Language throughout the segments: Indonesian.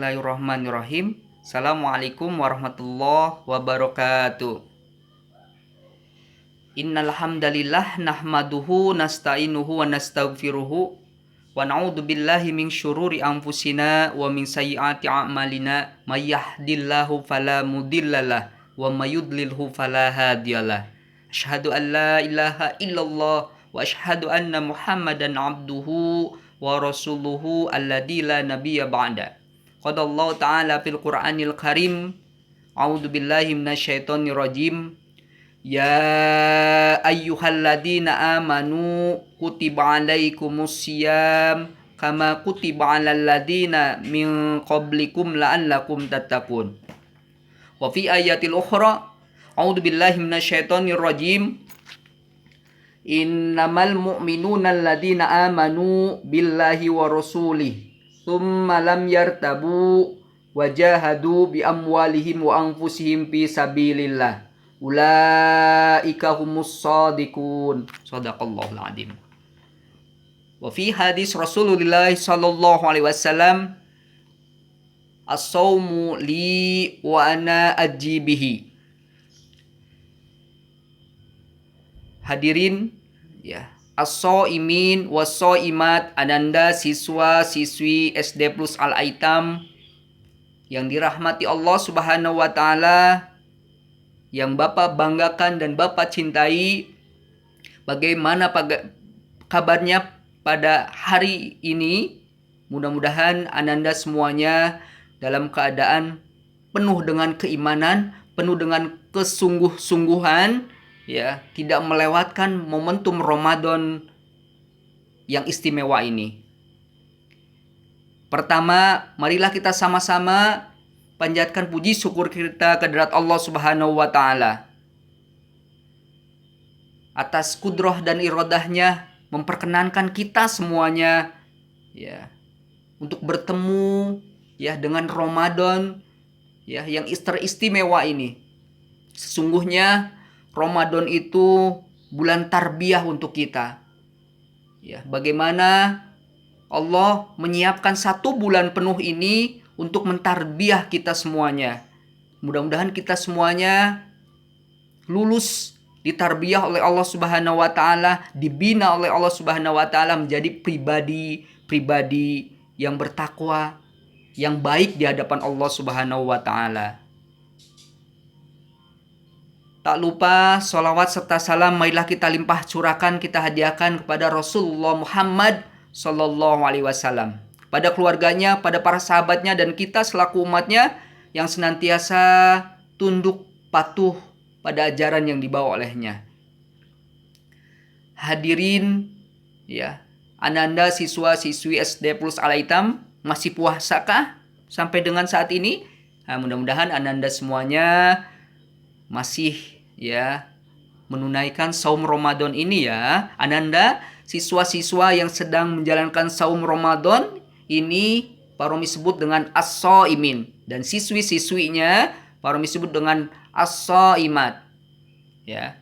Bismillahirrahmanirrahim. Assalamualaikum warahmatullahi wabarakatuh. Innal hamdalillah nahmaduhu nasta'inuhu wa nastaghfiruhu wa na'udzu billahi min syururi anfusina wa min sayyiati a'malina may yahdihillahu fala mudhillalah wa may yudlilhu fala hadiyalah. Asyhadu an la ilaha illallah wa asyhadu anna Muhammadan abduhu wa rasuluhu alladzi la nabiyya ba'da. Qala Allah Ta'ala fil Qur'anil Karim. A'udzu billahi minasyaitonir rajim. Ya ayyuhalladzina amanu kutiba alaikumus syiyam kama kutiba alal ladzina min qablikum la'allakum tattaqun. Wa fi ayatil ukhra a'udzu billahi minasyaitonir rajim. Innamal mu'minuna alladzina amanu billahi wa rasulihi tsumma lam yartabu wajahadu bi amwalihim wa anfusihim fi sabilillah ulaika humus shadiqun. Shadaqallahul adzim. Wa fi hadis Rasulullah sallallahu alaihi wasallam as-saumu li wa ana ajibihi. Hadirin ya, as-shaimin was-shaimat, ananda siswa-siswi SD Plus Al-Aitam yang dirahmati Allah Subhanahu wa taala, yang Bapak banggakan dan Bapak cintai. Bagaimana kabarnya pada hari ini? Mudah-mudahan ananda semuanya dalam keadaan penuh dengan keimanan, penuh dengan kesungguh-sungguhan, ya, tidak melewatkan momentum Ramadan yang istimewa ini. Pertama, marilah kita sama-sama panjatkan puji syukur kita kehadirat Allah Subhanahu wa taala atas kudrah dan iradahnya memperkenankan kita semuanya ya untuk bertemu ya dengan Ramadan ya yang teristimewa ini. Sesungguhnya Ramadan itu bulan tarbiyah untuk kita. Ya, bagaimana Allah menyiapkan 1 bulan penuh ini untuk mentarbiyah kita semuanya. Mudah-mudahan kita semuanya lulus ditarbiyah oleh Allah Subhanahu wa taala, dibina oleh Allah Subhanahu wa taala menjadi pribadi yang bertakwa, yang baik di hadapan Allah Subhanahu wa taala. Tak lupa sholawat serta salam marilah kita limpah curahkan, kita hadiahkan kepada Rasulullah Muhammad Sallallahu Alaihi Wasallam, pada keluarganya, pada para sahabatnya, dan kita selaku umatnya yang senantiasa tunduk patuh pada ajaran yang dibawa olehnya. Hadirin ya, ananda siswa-siswi SD Plus Al-Aitam, masih puasakah sampai dengan saat ini? Nah, mudah-mudahan ananda semuanya masih ya menunaikan saum Ramadan ini ya. Ananda siswa-siswa yang sedang menjalankan saum Ramadan ini Pak Romi sebut dengan as-shaimin, dan siswi-siswinya Pak Romi sebut dengan as-shaimat ya.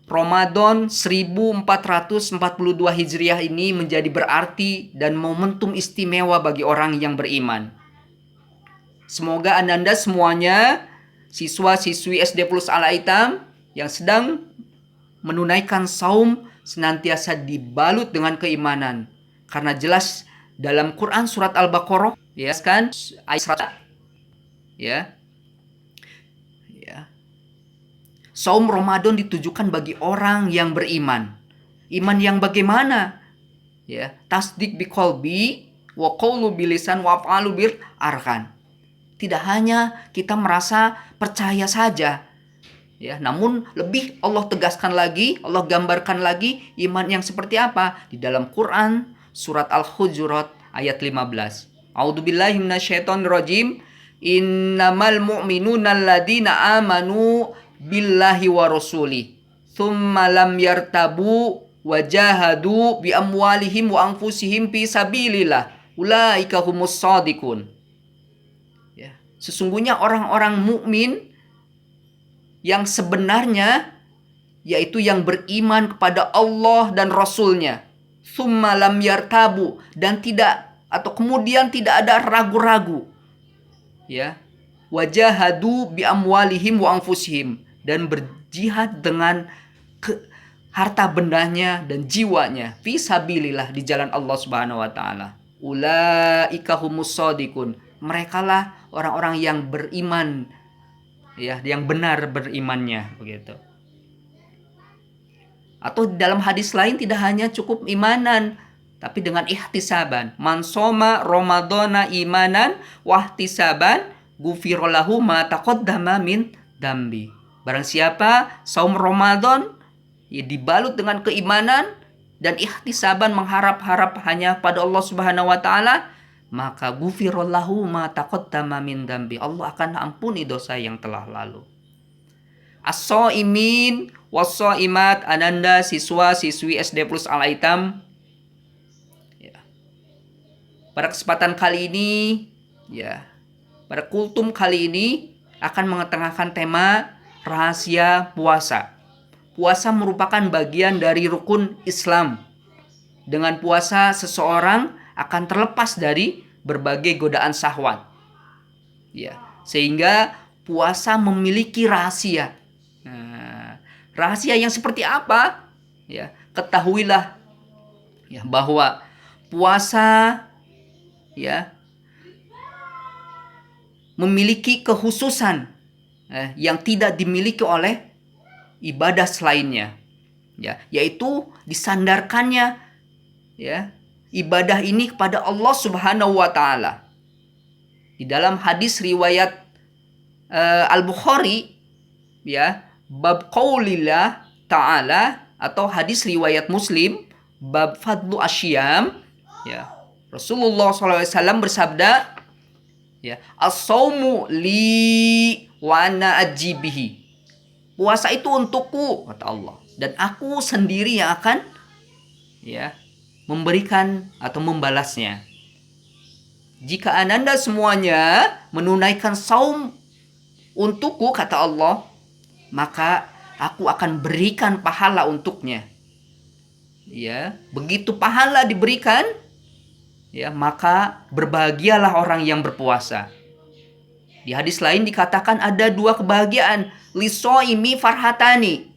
Ramadan 1442 Hijriah ini menjadi berarti dan momentum istimewa bagi orang yang beriman. Semoga ananda semuanya siswa-siswi SD Plus Al-Aitam yang sedang menunaikan saum senantiasa dibalut dengan keimanan. Karena jelas dalam Quran surat Al-Baqarah ya kan ayat ya. Saum Ramadan ditujukan bagi orang yang beriman. Iman yang bagaimana? Ya, tasdik biqalbi wa qaulu bilisan wa af'alu bil arkan. Tidak hanya kita merasa percaya saja, ya, namun lebih Allah tegaskan lagi, Allah gambarkan lagi iman yang seperti apa di dalam Quran surat Al-Hujurat ayat 15. A'udzubillahi minasyaitonirrajim. Innamal mu'minuna alladzina amanu billahi wa rasuli tsumma lam yartabu wajahadu bi amwalihim wa anfusihim fi sabilillah ulaika humus shadiqun. Sesungguhnya orang-orang mukmin yang sebenarnya yaitu yang beriman kepada Allah dan Rasul-Nya, summa lam yartabu, dan tidak, atau kemudian tidak ada ragu-ragu, ya, wajahadu bi amwalihim wa anfusihim, dan berjihad dengan harta bendanya dan jiwanya fi sabilillah, di jalan Allah Subhanahu wa taala. Ulaika humus shadiqun, merekalah orang-orang yang beriman, ya, yang benar berimannya, begitu. Atau dalam hadis lain tidak hanya cukup imanan, tapi dengan ihtisaban. Man soma ramadhana imanan wahtisaban ghufirallahu ma taqaddama min dambi. Barang siapa saum Ramadan, ya, dibalut dengan keimanan dan ihtisaban, mengharap-harap hanya pada Allah Subhanahu wa taala, maka ghufirallahu ma taqaddama min dambi, Allah akan ampuni dosa yang telah lalu. As-shaimin was-shaimat, Ananda siswa-siswi SD Plus Al-Aitam, ya, pada kesempatan kali ini, ya, pada kultum kali ini akan mengetengahkan tema rahasia puasa. Puasa merupakan bagian dari rukun Islam. Dengan puasa seseorang akan terlepas dari berbagai godaan syahwat, ya, sehingga puasa memiliki rahasia. Nah, rahasia yang seperti apa? Ya, ketahuilah, ya, bahwa puasa, ya, memiliki kekhususan yang tidak dimiliki oleh ibadah selainnya, ya, yaitu disandarkannya, ya, ibadah ini kepada Allah Subhanahu wa taala. Di dalam hadis riwayat Al-Bukhari, ya, bab qaulillah ta'ala, atau hadis riwayat Muslim bab fadlu asyam, ya, Rasulullah SAW bersabda, ya, as-saumu li wa ana ajibihi, puasa itu untukku, kata Allah, dan aku sendiri yang akan, ya, memberikan atau membalasnya. Jika Ananda semuanya menunaikan saum untukku, kata Allah, maka aku akan berikan pahala untuknya. Ya, begitu pahala diberikan, ya, maka berbahagialah orang yang berpuasa. Di hadis lain dikatakan ada dua kebahagiaan, lisoimi farhatani,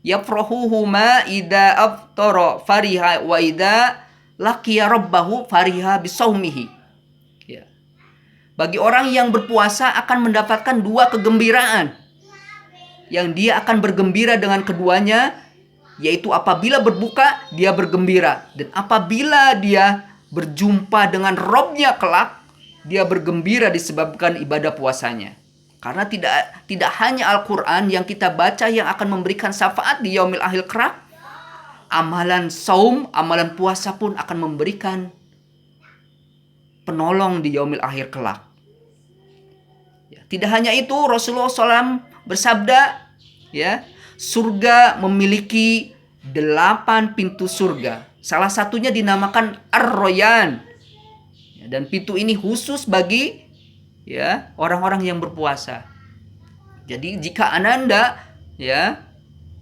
yafrahuhuma idza aftara fariha wa idza laqiya rabbahu fariha bisaumihi. Ya. Bagi orang yang berpuasa akan mendapatkan dua kegembiraan, yang dia akan bergembira dengan keduanya, yaitu apabila berbuka dia bergembira, dan apabila dia berjumpa dengan Robnya kelak, dia bergembira disebabkan ibadah puasanya. Karena tidak hanya Al-Quran yang kita baca yang akan memberikan syafaat di yaumil akhir kelak, amalan saum, amalan puasa pun akan memberikan penolong di yaumil akhir kelak. Ya, tidak hanya itu, Rasulullah SAW bersabda, ya, surga memiliki 8 pintu surga. Salah satunya dinamakan Ar-Royan. Dan pintu ini khusus bagi, ya, orang-orang yang berpuasa. Jadi jika Ananda, ya,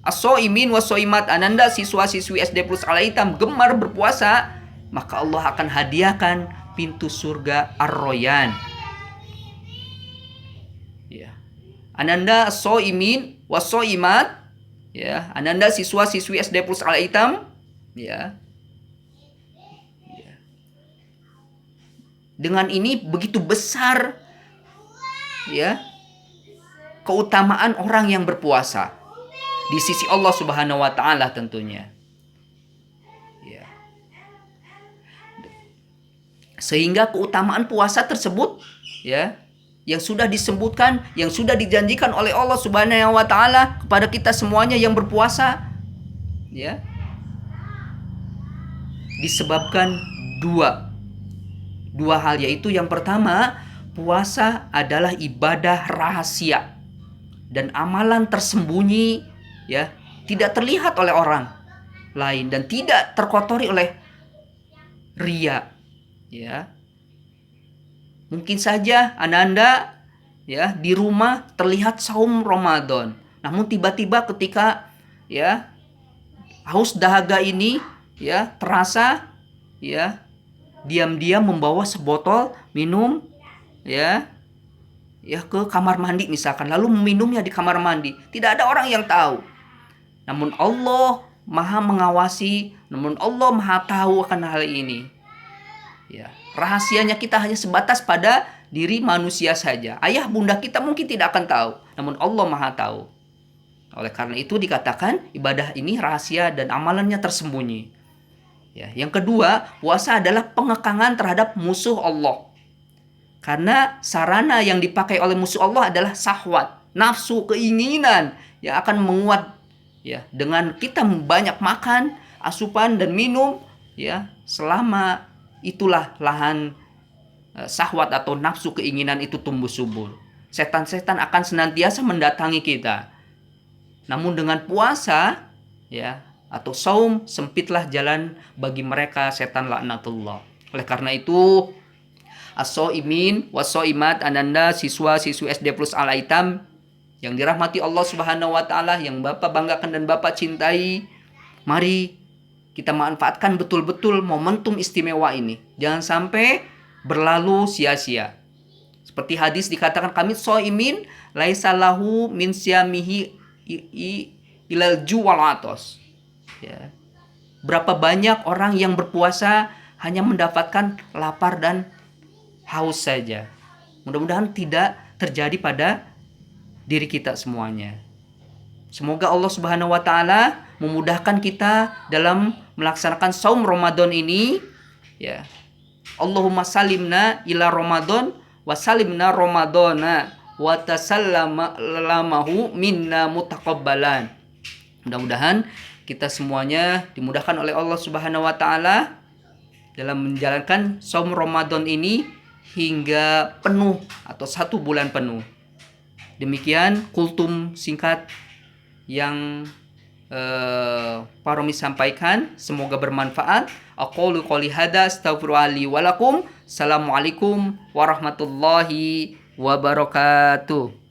as-shaimin was-shaimat, Ananda siswa-siswi SD Plus Al-Aitam gemar berpuasa, maka Allah akan hadiahkan pintu surga Ar-Royan. Ya. Ananda as-shaimin was-shaimat, ya, Ananda siswa-siswi SD Plus Al-Aitam, ya. Dengan ini begitu besar, ya, keutamaan orang yang berpuasa di sisi Allah Subhanahu wa taala tentunya. Ya. Sehingga keutamaan puasa tersebut, ya, yang sudah disebutkan, yang sudah dijanjikan oleh Allah Subhanahu wa taala kepada kita semuanya yang berpuasa, ya, disebabkan dua hal, yaitu yang pertama, puasa adalah ibadah rahasia dan amalan tersembunyi, ya, tidak terlihat oleh orang lain dan tidak terkotori oleh riya, ya. Mungkin saja Ananda, ya, di rumah terlihat saum Ramadan, namun tiba-tiba ketika, ya, haus dahaga ini ya terasa ya diam-diam membawa sebotol minum ya ke kamar mandi misalkan, lalu meminumnya di kamar mandi. Tidak ada orang yang tahu. Namun Allah Maha mengawasi, namun Allah Maha tahu akan hal ini. Ya, rahasianya kita hanya sebatas pada diri manusia saja. Ayah bunda kita mungkin tidak akan tahu, namun Allah Maha tahu. Oleh karena itu dikatakan ibadah ini rahasia dan amalannya tersembunyi. Ya, yang kedua, puasa adalah pengekangan terhadap musuh Allah. Karena sarana yang dipakai oleh musuh Allah adalah syahwat, nafsu, keinginan yang akan menguat ya dengan kita banyak makan, asupan dan minum ya, selama itulah lahan syahwat atau nafsu keinginan itu tumbuh subur. Setan-setan akan senantiasa mendatangi kita. Namun dengan puasa ya atau saum, sempitlah jalan bagi mereka setan laknatullah. Oleh karena itu as-shaimin was-shaimat, ananda siswa-siswi SD Plus Al-Aitam yang dirahmati Allah Subhanahu wa taala, yang Bapak banggakan dan Bapak cintai, mari kita manfaatkan betul-betul momentum istimewa ini. Jangan sampai berlalu sia-sia. Seperti hadis dikatakan, kami shaimin laisa lahu min siyamihi ilal ju wal atos. Ya. Berapa banyak orang yang berpuasa hanya mendapatkan lapar dan haus saja. Mudah-mudahan tidak terjadi pada diri kita semuanya. Semoga Allah Subhanahu wa taala memudahkan kita dalam melaksanakan saum Ramadan ini ya. Allahumma salimna ila Ramadan wa salimna Ramadana wa tasallamahu minna mutaqabbalan. Mudah-mudahan kita semuanya dimudahkan oleh Allah Subhanahu wa taala dalam menjalankan saum Ramadan ini hingga penuh atau 1 bulan penuh. Demikian kultum singkat yang Pak Romi sampaikan, semoga bermanfaat. Aqulu qouli hadza astaghfirullaha li wa lakum. Assalamualaikum warahmatullahi wabarakatuh.